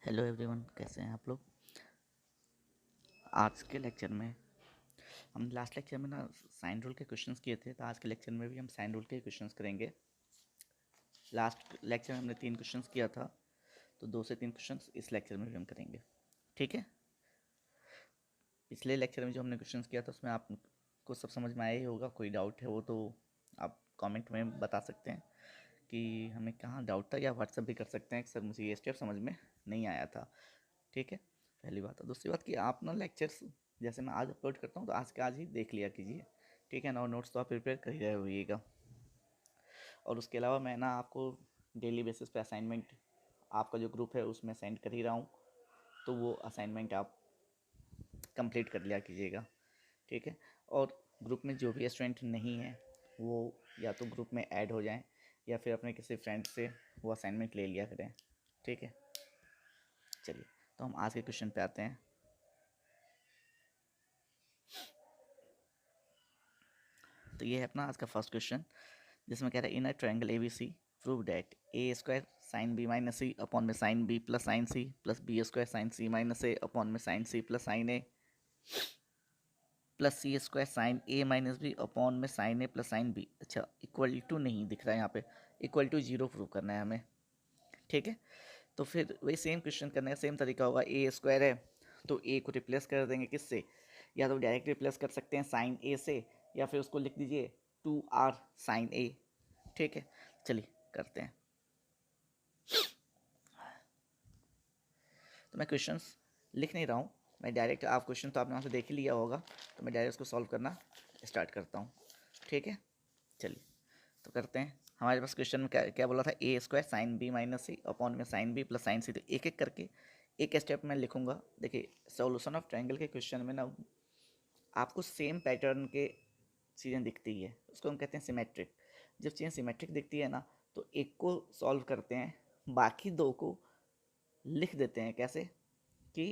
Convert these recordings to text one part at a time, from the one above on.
Hello everyone, कैसे हैं आप लोग। आज के लेक्चर में हम लास्ट लेक्चर में ना साइन रूल के क्वेश्चंस किए थे, तो आज के लेक्चर में भी हम साइन रूल के क्वेश्चंस करेंगे। लास्ट लेक्चर में हमने 3 क्वेश्चंस किया था, तो 2 से 3 क्वेश्चंस इस लेक्चर में भी हम करेंगे। ठीक है। पिछले लेक्चर में जो हमने क्वेश्चंस किया था उसमें आपको सब समझ में आया ही होगा। कोई डाउट है वो तो आप कमेंट में बता सकते हैं कि हमें कहाँ डाउट था, या व्हाट्सएप भी कर सकते हैं कि सर मुझे ये स्टेप समझ में नहीं आया था। ठीक है, पहली बात। और दूसरी बात कि आप ना लेक्चर्स जैसे मैं आज अपलोड करता हूँ तो आज के आज ही देख लिया कीजिए। ठीक है ना, और नोट्स तो आप प्रिपेयर कर ही रहे होइएगा। और उसके अलावा मैं ना आपको डेली बेसिस पे असाइनमेंट आपका जो ग्रुप है उसमें सेंड कर ही रहा हूँ, तो वो असाइनमेंट आप कंप्लीट कर लिया कीजिएगा। ठीक है। और ग्रुप में जो भी स्टूडेंट नहीं है वो या तो ग्रुप में ऐड हो जाएं या फिर अपने किसी फ्रेंड से वो असाइनमेंट ले लिया करें। ठीक है, चलिए तो हम आज के क्वेश्चन पे आते हैं। तो ये है अपना आज का फर्स्ट क्वेश्चन, जिसमें कह रहा है in a triangle A B C prove that A square sine B minus C upon में sine B plus sine C plus B square sine C minus A upon में sine C plus sine A plus C square sine A minus B upon में sine A plus sine B. अच्छा, equal to नहीं दिख रहा है यहाँ पे, equal to zero prove करना है हमें। ठीक है, तो फिर वही सेम क्वेश्चन करने का सेम तरीका होगा। ए स्क्वायर है तो ए को रिप्लेस कर देंगे किससे, या तो डायरेक्ट रिप्लेस कर सकते हैं साइन ए से, या फिर उसको लिख दीजिए 2r साइन ए। ठीक है, चलिए करते हैं। तो मैं क्वेश्चंस लिख नहीं रहा हूँ, मैं डायरेक्ट, आप क्वेश्चन तो आपने वहाँ से देख ही लिया होगा, तो मैं डायरेक्ट उसको सॉल्व करना स्टार्ट करता हूँ। ठीक है, चलिए तो करते हैं। हमारे पास क्वेश्चन में क्या क्या बोला था, ए square sine B minus C upon में साइन बी प्लस साइन सी। तो एक एक करके एक स्टेप में लिखूंगा। देखिए, सॉल्यूशन ऑफ ट्रायंगल के क्वेश्चन में ना आपको सेम पैटर्न के चीज़ें दिखती है, उसको हम कहते हैं सिमेट्रिक। जब चीज़ें सिमेट्रिक दिखती है ना तो एक को सॉल्व करते हैं, बाकी दो को लिख देते हैं। कैसे कि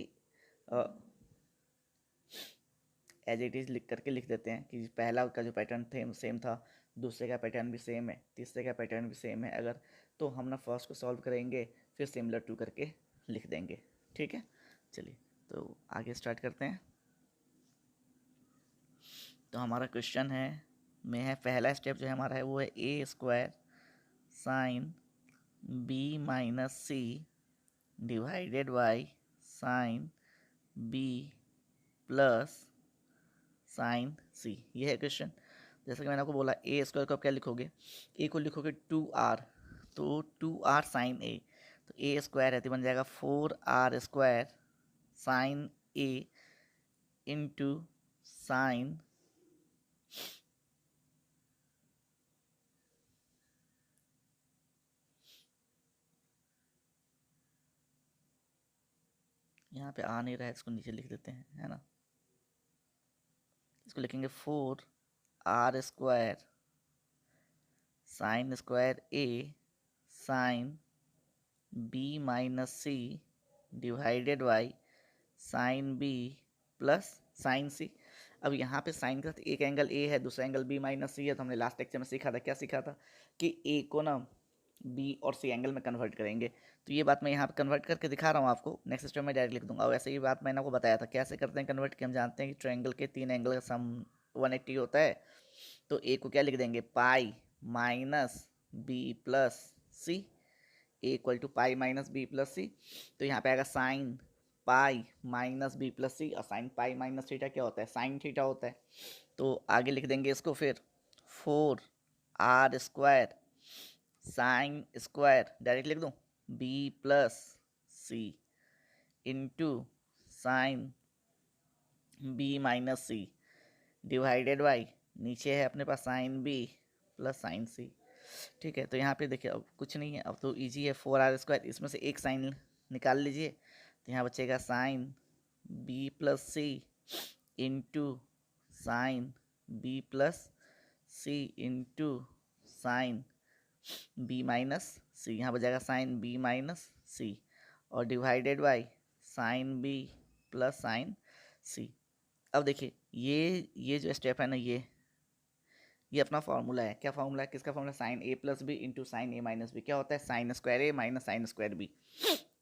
एज इट इज़ लिख करके लिख देते हैं कि पहला का जो पैटर्न थे सेम था, दूसरे का पैटर्न भी सेम है, तीसरे का पैटर्न भी सेम है। अगर तो हम ना फर्स्ट को सॉल्व करेंगे फिर सिमिलर टू करके लिख देंगे। ठीक है, चलिए तो आगे स्टार्ट करते हैं। तो हमारा क्वेश्चन है पहला स्टेप जो है हमारा है वो है A square sine B minus C divided by sine B plus sine C. ये है क्वेश्चन। जैसा कि मैंने आपको बोला, ए स्क्वायर को आप क्या लिखोगे, ए को लिखोगे 2r, तो 2r साइन ए, तो ए स्क्वायर है तो बन जाएगा 4r square sine A into sign यहाँ पे आ नहीं रहा है, इसको नीचे लिख देते हैं, है ना। इसको लिखेंगे 4r square sine square A sine B minus C divided by sine B plus sine C. अब यहाँ पे साइन का एक एंगल ए है, दूसरा एंगल बी माइनस सी है। तो हमने लास्ट लेक्चर में सीखा था, क्या सीखा था कि ए को ना बी और सी एंगल में कन्वर्ट करेंगे। तो ये बात मैं यहाँ पे कन्वर्ट करके दिखा रहा हूँ आपको, नेक्स्ट स्टेप में डायरेक्ट लिख दूंगा। और ऐसे ही बात मैंने आपको बताया था कैसे करते हैं कन्वर्ट, कि हम जानते हैं कि ट्रायंगल के 3 एंगल का सम 180 होता है। तो ए को क्या लिख देंगे, pi minus B plus C, A equal to pi minus B plus C. तो यहाँ पे आएगा sine pi minus B plus C, और साइन पाई माइनस थीटा क्या होता है, साइन थीटा होता है। तो आगे लिख देंगे इसको फिर 4r square sine square, direct लिख दूँ, B plus C into sine B minus C divided by, नीचे है अपने पास sine B plus sine C. ठीक है, तो यहाँ पे देखिए अब कुछ नहीं है, अब तो इजी है। 4r स्क्वायर, इसमें से एक साइन निकाल लीजिए, तो यहाँ बचेगा sine B plus C into sine B plus C into sine B minus C. यहाँ बचेगा साइन बी माइनस सी और divided by sine B plus sine C. अब देखिए ये जो स्टेप है ना, ये अपना फार्मूला है। क्या फार्मूला है, किसका formula, sine A plus B into sine A minus B. क्या होता है, sine square A minus sine square B.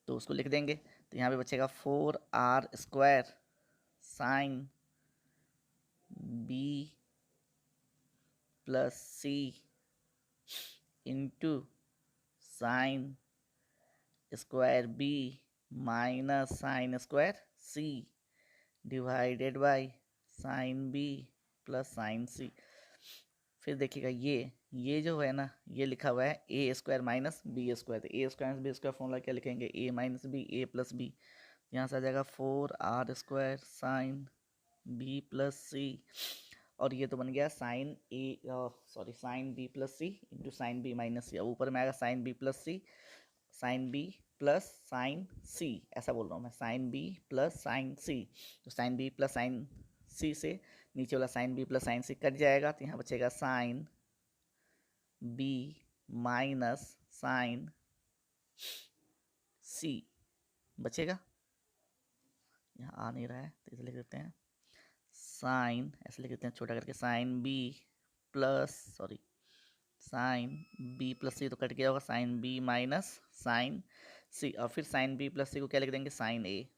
तो उसको लिख देंगे। तो यहाँ पे बचेगा 4r² sine B plus C into sine square B minus sine square C divided by sine B plus sine C. फिर देखिएगा ये जो है ना, ये लिखा हुआ है A square minus B square. तो ए स्क्वायर बी स्क्वायर फॉर्मूला क्या लिखेंगे, ए माइनस बी ए प्लस बी। यहाँ से आ जाएगा 4r² sine B plus C, और ये तो बन गया साइन ए sorry sine B plus C into sine B minus सी। अब ऊपर में आएगा sign B plus C, sign B plus sine सी, ऐसा बोल रहा हूँ मैं, साइन बी प्लस साइन सी। तो साइन बी प्लस साइन सी से नीचे वाला साइन बी प्लस साइन सी कट जाएगा, तो यहाँ बचेगा साइन बी माइनस साइन सी बचेगा। यहाँ आ नहीं रहा है तो इसे लिख देते हैं साइन, ऐसे लिख देते हैं छोटा करके, sine B plus sorry sine B plus C तो कट गया होगा, sine B minus sine C. और फिर साइन बी प्लस सी को क्या लिख देंगे, साइन ए।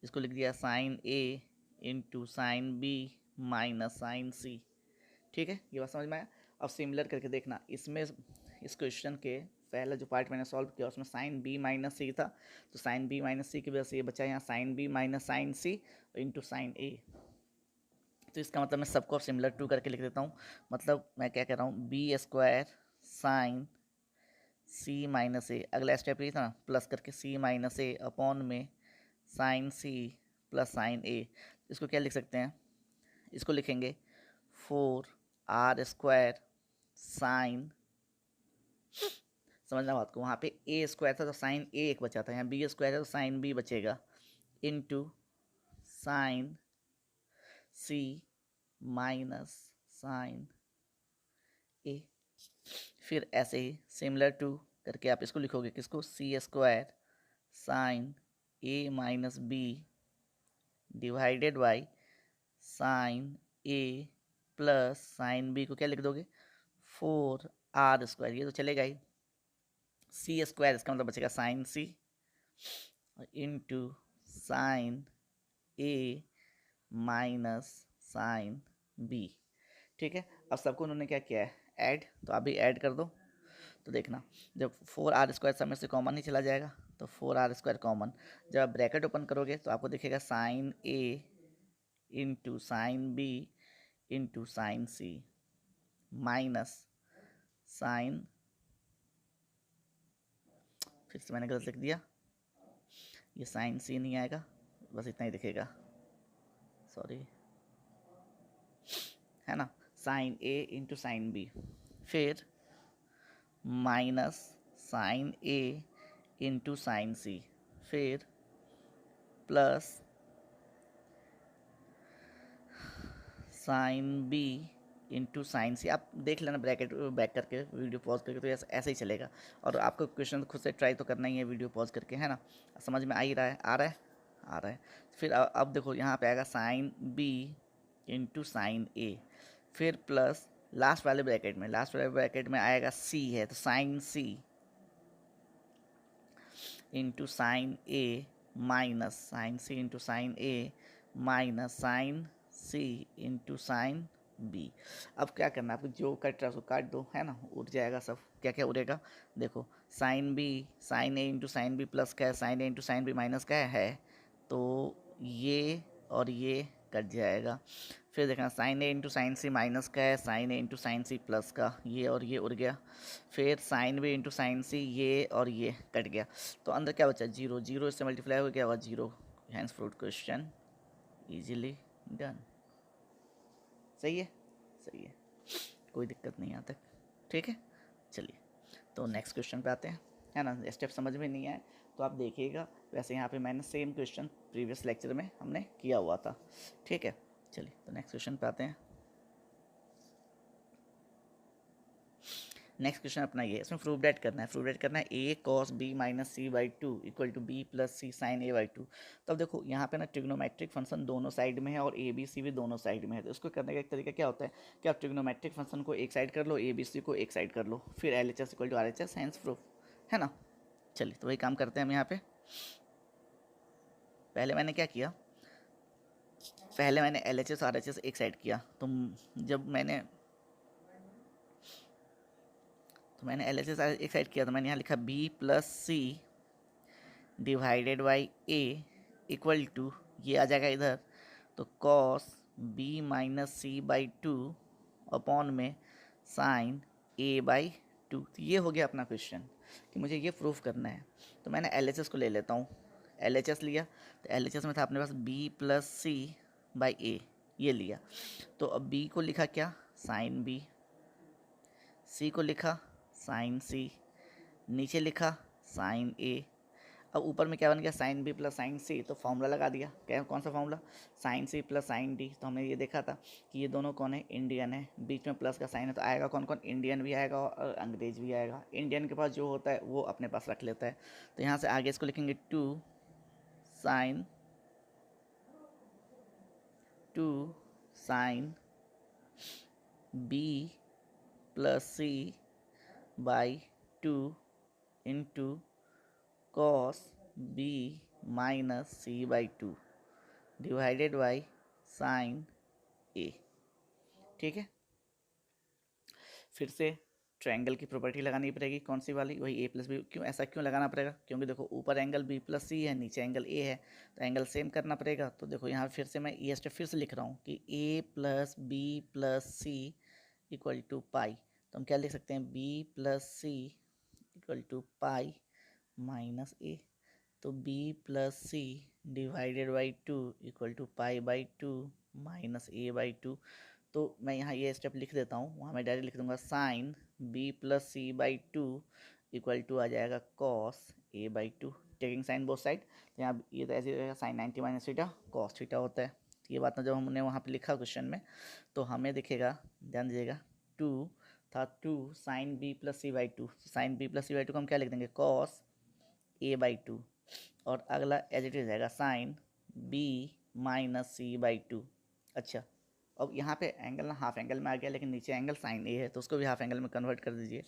इसको लिख दिया sine A into sine B minus sine C. ठीक है, ये बात समझ में आया। अब सिमिलर करके देखना, इसमें इस क्वेश्चन के पहला जो पार्ट मैंने सॉल्व किया उसमें साइन बी माइनस सी था, तो साइन बी माइनस सी की वजह से ये बचा यहाँ sign B minus sine C into sine ए। तो इसका मतलब मैं सबको अब सिमिलर टू करके लिख देता हूँ। मतलब मैं क्या कह रहा हूँ, B square sine C minus ए, अगला स्टेप ये था ना, प्लस करके सी माइनस ए अपॉन में साइन सी प्लस साइन ए। इसको क्या लिख सकते हैं, इसको लिखेंगे 4r² साइन, समझना बात को, वहाँ पे ए स्क्वायर था तो साइन ए एक बचा था, यहाँ बी स्क्वायर है तो साइन बी बचेगा, into sine C minus sine ए। फिर ऐसे ही सिमिलर टू करके आप इसको लिखोगे, किसको, C square sine A minus B divided by sine A plus sine B को क्या लिख दोगे, 4r², ये तो चलेगा ही, सी स्क्वायर इसका मतलब बचेगा sign C into sine A minus sine B. ठीक है, अब सबको उन्होंने क्या किया है, ऐड, तो आप भी ऐड कर दो। तो देखना, जब 4r² सब में से कॉमन ही चला जाएगा तो 4r² कॉमन, जब आप ब्रैकेट ओपन करोगे तो आपको दिखेगा sine A into sine B into sine C minus sine, फिर से मैंने गलत लिख दिया, ये साइन सी नहीं आएगा, बस इतना ही दिखेगा, सॉरी, है ना, sine A into sine B, फिर minus sine A into sine C, फिर plus sine B into sine C. आप देख लेना ब्रैकेट बैक करके, वीडियो पॉज करके, तो ऐसे ही चलेगा। और आपको क्वेश्चन खुद से ट्राई तो करना ही है वीडियो पॉज करके, है ना, समझ में आ ही रहा है, आ रहा है, आ रहा है। फिर अब देखो यहाँ पे आएगा साइन बी इंटू साइन ए, फिर प्लस लास्ट वाले ब्रैकेट में आएगा सी है तो sign C into sine A minus sine C into sine A minus sine C into sine B. अब क्या करना है, आपको जो कट रहा है उसको काट दो, है ना, उड़ जाएगा सब। क्या क्या उड़ेगा, देखो, sine B sign A into sine B plus का है, sign A into sine B minus का है, तो ये और ये कट जाएगा। फिर देखना, sign A into sine C minus का है, sign A into sine C plus का, ये और ये उड़ गया। फिर sign B into sine C, ये और ये कट गया, तो अंदर क्या बचा, जीरो, जीरो इससे मल्टीप्लाई हो गया, हुआ zero, hence proved question easily done. सही है, सही है, कोई दिक्कत नहीं यहाँ तक। ठीक है, चलिए तो नेक्स्ट क्वेश्चन पे आते हैं, है ना। स्टेप समझ में नहीं आए तो आप देखिएगा, वैसे यहाँ पे मैंने सेम क्वेश्चन प्रीवियस लेक्चर में हमने किया हुआ था। ठीक है, चलिए तो नेक्स्ट क्वेश्चन पे आते हैं। नेक्स्ट क्वेश्चन अपना ये है, इसमें प्रूव डेट करना है, A cos B minus C by two equal to B plus C sine A by two. तो अब देखो यहाँ पे ना ट्रिग्नोमेट्रिक फंक्शन दोनों साइड में है और ए बी सी भी दोनों साइड में है। तो इसको करने का एक तरीका क्या होता है कि आप ट्रिग्नोमेट्रिक फंक्शन को एक साइड कर लो, ए बी सी को एक साइड कर लो, फिर L H S equal to R H S, hence proof, है ना। चलिए तो वही काम करते हैं हम यहाँ पे। पहले मैंने क्या किया, पहले मैंने LHS RHS एक साइड किया। जब मैंने LHS एक साइड किया तो मैंने यहाँ लिखा B+C divided by A equal to, ये आ जाएगा इधर, तो cos B-C/2 अपॉन में साइन A/2। तो ये हो गया अपना क्वेश्चन कि मुझे ये प्रूफ करना है। तो मैंने LHS को ले लेता हूँ, LHS लिया तो LHS में था अपने पास B+C/A, ये लिया। तो अब B को लिखा क्या, साइन B, C को लिखा साइन C, नीचे लिखा साइन A। अब ऊपर में क्या बन गया, sine B plus sine C, तो फॉर्मूला लगा दिया। क्या, कौन सा formula, sine C plus sine D। तो हमने ये देखा था कि ये दोनों कौन है, इंडियन है, बीच में प्लस का साइन है, तो आएगा कौन कौन, इंडियन भी आएगा और अंग्रेज भी आएगा। इंडियन के पास जो होता है वो अपने पास रख लेता है। तो यहाँ से आगे इसको लिखेंगे 2 sine B plus C/2 into cos B-C/2 divided by sine A। ठीक है, फिर से ट्रायंगल की प्रॉपर्टी लगानी पड़ेगी, कौन सी वाली, वही A+B। क्यों, ऐसा क्यों लगाना पड़ेगा, क्योंकि देखो ऊपर एंगल B+C है, नीचे एंगल A है, तो एंगल सेम करना पड़ेगा। तो देखो यहाँ फिर से मैं ये स्टेप फिर से लिख रहा हूँ कि A+B+C इक्वल टू पाई। तो हम क्या लिख सकते हैं, B+C equal to pi minus A। तो B+C divided by 2 equal to पाई/2 माइनस A/2। तो मैं यहाँ ये स्टेप लिख देता हूँ, वहाँ मैं डायरेक्ट लिख दूंगा साइन B+C/2 इक्वल टू आ जाएगा cos A/2, taking sine both side. तो यहाँ ये तो ऐसे रहेगा, sine 90 minus theta cos theta होता है। ये बात ना जब हमने वहाँ पे लिखा क्वेश्चन में, तो हमें दिखेगा, ध्यान दीजिएगा, 2 था, 2 साइन B+C/2, साइन B+C/2 को हम क्या लिख देंगे, cos A/2, और अगला एज इट इज रहेगा साइन B-C/2। अच्छा, अब यहाँ पे एंगल ना हाफ एंगल में आ गया, लेकिन नीचे एंगल साइन A है, तो उसको भी हाफ एंगल में कन्वर्ट कर दीजिए।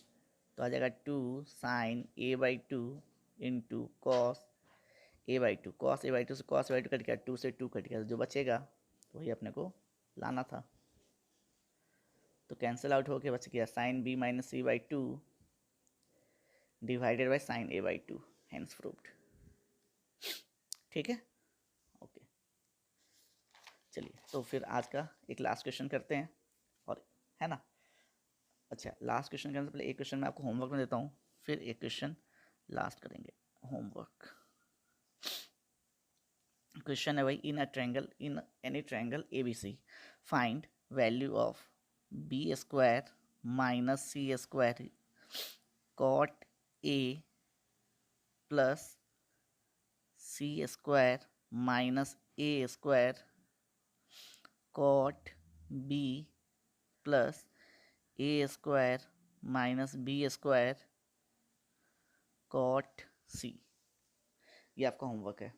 तो आ जाएगा 2 sign A/2 into cos A/2। Cos A/2 से कॉस A/2 कट गया, 2 से 2 कट गया, तो जो बचेगा वही अपने को लाना था। तो कैंसिल आउट होके बच गया sine B-C/2 divided by sine A/2, hence proved. ठीक है, ओके। चलिए तो फिर आज का एक लास्ट क्वेश्चन करते हैं, और है ना। अच्छा, लास्ट क्वेश्चन करने से पहले एक क्वेश्चन मैं आपको होमवर्क में देता हूँ, फिर एक क्वेश्चन लास्ट करेंगे होमवर्क। क्वेश्चन है भाई, in a triangle, in any triangle ABC find value of B² minus C² cot A plus C² minus A² cot B plus A² minus B² cot C। ये आपका homework है,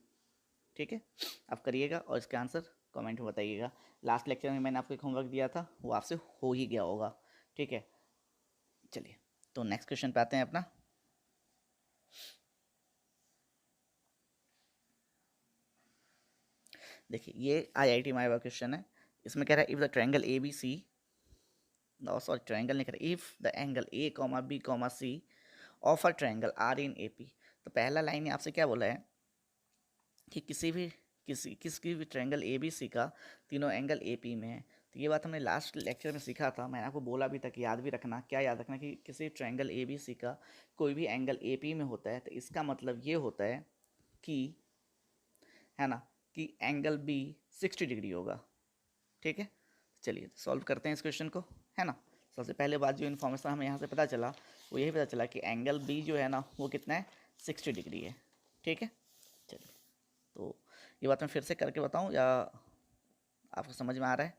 ठीक है, आप करिएगा और इसका आंसर कमेंट में बताइएगा। लास्ट लेक्चर में मैंने आपको एक होमवर्क दिया था, वो आपसे हो ही गया होगा, ठीक है। चलिए तो नेक्स्ट क्वेश्चन पे आते हैं अपना। देखिए ये IIT मायवा क्वेश्चन है। इसमें कह रहा है if the triangle ABC, sorry triangle नहीं कह रहा, if the angle A, B, C of a triangle R in AP। तो पहला लाइन आपसे क्या बोला है कि किसी भी ट्रायंगल ABC का तीनों एंगल AP में है। तो ये बात हमने लास्ट लेक्चर में सीखा था, मैंने आपको बोला भी था कि याद भी रखना। क्या याद रखना, कि किसी ट्रायंगल ABC का कोई भी एंगल AP में होता है, तो इसका मतलब ये होता है कि, है ना, कि एंगल B 60 डिग्री होगा। ठीक है, चलिए सॉल्व करते हैं इस क्वेश्चन को, है ना। सबसे पहले बात जो इन्फॉर्मेशन हमें यहाँ से पता चला, वो यही पता चला कि एंगल B जो है ना, वो कितना है, 60 डिग्री है। ठीक है, चलिए तो ये बात मैं फिर से करके बताऊँ या आपको समझ में आ रहा है।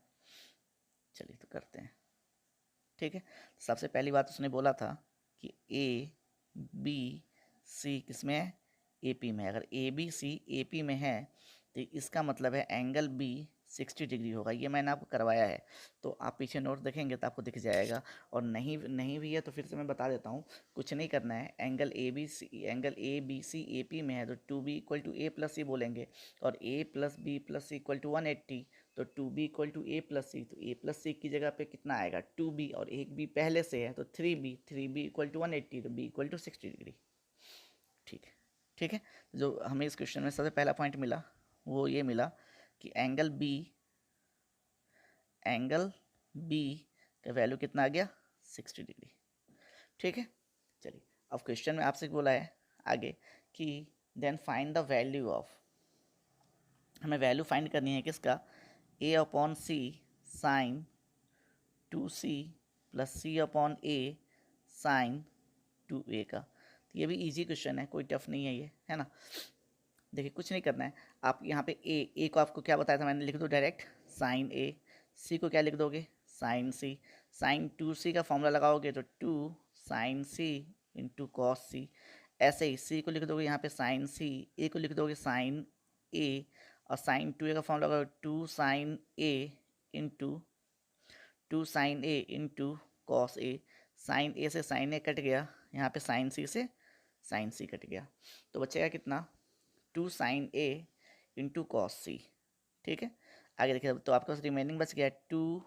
चलिए तो करते हैं, ठीक है। सबसे पहली बात उसने बोला था कि ABC किस में है, AP में। अगर ABC AP में है तो इसका मतलब है एंगल B 60 डिग्री होगा। ये मैंने आपको करवाया है, तो आप पीछे नोट देखेंगे तो आपको दिख जाएगा। और नहीं भी है तो फिर से मैं बता देता हूँ, कुछ नहीं करना है। Angle A B C A P में है तो 2b equal to A plus C बोलेंगे, और a plus B plus C equal to 180, तो 2b equal to A plus C, तो ए प्लस सी की जगह पे कितना आएगा 2b, और एक b पहले से है तो 3b इक्वल टू 180, तो b इक्वल टू 60 डिग्री। ठीक है, ठीक है। जो हमें इस क्वेश्चन में सबसे पहला पॉइंट मिला वो ये मिला कि एंगल बी का वैल्यू कितना आ गया 60 डिग्री। ठीक है, चलिए अब क्वेश्चन में आपसे बोला है आगे कि then find the value of, हमें वैल्यू फाइंड करनी है किसका, a upon C sine 2c plus C upon A sine 2a का। तो ये भी इजी क्वेश्चन है, कोई टफ नहीं है ये, है ना। देखिए कुछ नहीं करना है, आप यहाँ पे ए को आपको क्या बताया था मैंने, लिख दो डायरेक्ट साइन ए, सी को क्या लिख दोगे साइन सी, साइन 2c का फॉर्मूला लगाओगे तो 2 साइन सी इंटू कॉस सी, ऐसे ही सी को लिख दोगे यहाँ पे साइन सी, ए को लिख दोगे साइन ए, और साइन 2a का फॉर्मूला लगाओगे 2 sine A into 2 sine A into cos A, sign ए से साइन ए कट गया, यहाँ पे साइन सी से साइन सी कट गया, तो बचेगा कितना 2 साइन ए इंटू कॉस सी। ठीक है, आगे देखिए तो आपके पास रिमेनिंग बच गया 2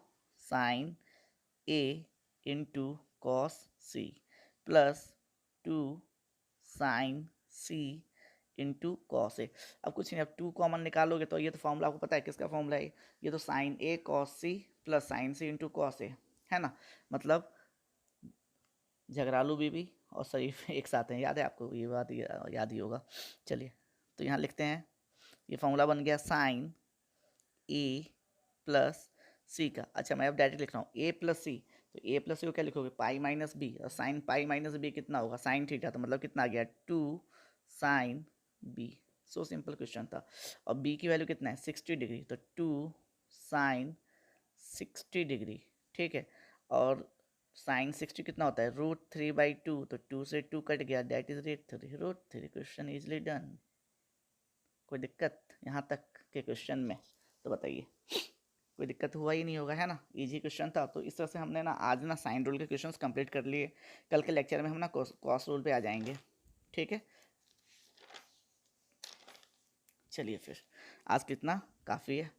sine A into cos C plus 2 sine C into cos A. अब कुछ नहीं, अब 2 कॉमन निकालोगे तो ये तो फॉर्मूला आपको पता है किसका फॉर्मूला है, ये तो साइन ए cos C plus sine C into cos ए, है ना। मतलब झगड़ालू बीबी और शरीफ एक साथ हैं, याद है आपको ये बात, याद ही होगा। चलिए तो यहाँ लिखते हैं, ये फॉर्मूला बन गया साइन ए प्लस सी का। अच्छा मैं अब डायरेक्ट लिख रहा हूँ ए प्लस सी, तो ए प्लस सी को क्या लिखोगे पाई माइनस बी, और साइन पाई माइनस बी कितना होगा साइन थीटा, तो मतलब कितना आ गया 2 sine B. So simple question था। और बी की वैल्यू कितना है 60 डिग्री, तो 2 साइन 60 डिग्री। ठीक है, और साइन 60 कितना होता है √3/2, तो 2 से 2 कट गया, that is √3। Question easily done. कोई दिक्कत यहाँ तक के क्वेश्चन में तो बताइए, कोई दिक्कत हुआ ही नहीं होगा, है ना। इजी क्वेश्चन था। तो इस तरह से हमने ना आज ना साइन रूल के क्वेश्चंस कंप्लीट कर लिए। कल के लेक्चर में हम ना कॉस रूल पे आ जाएंगे। ठीक है, चलिए फिर आज कितना काफ़ी है।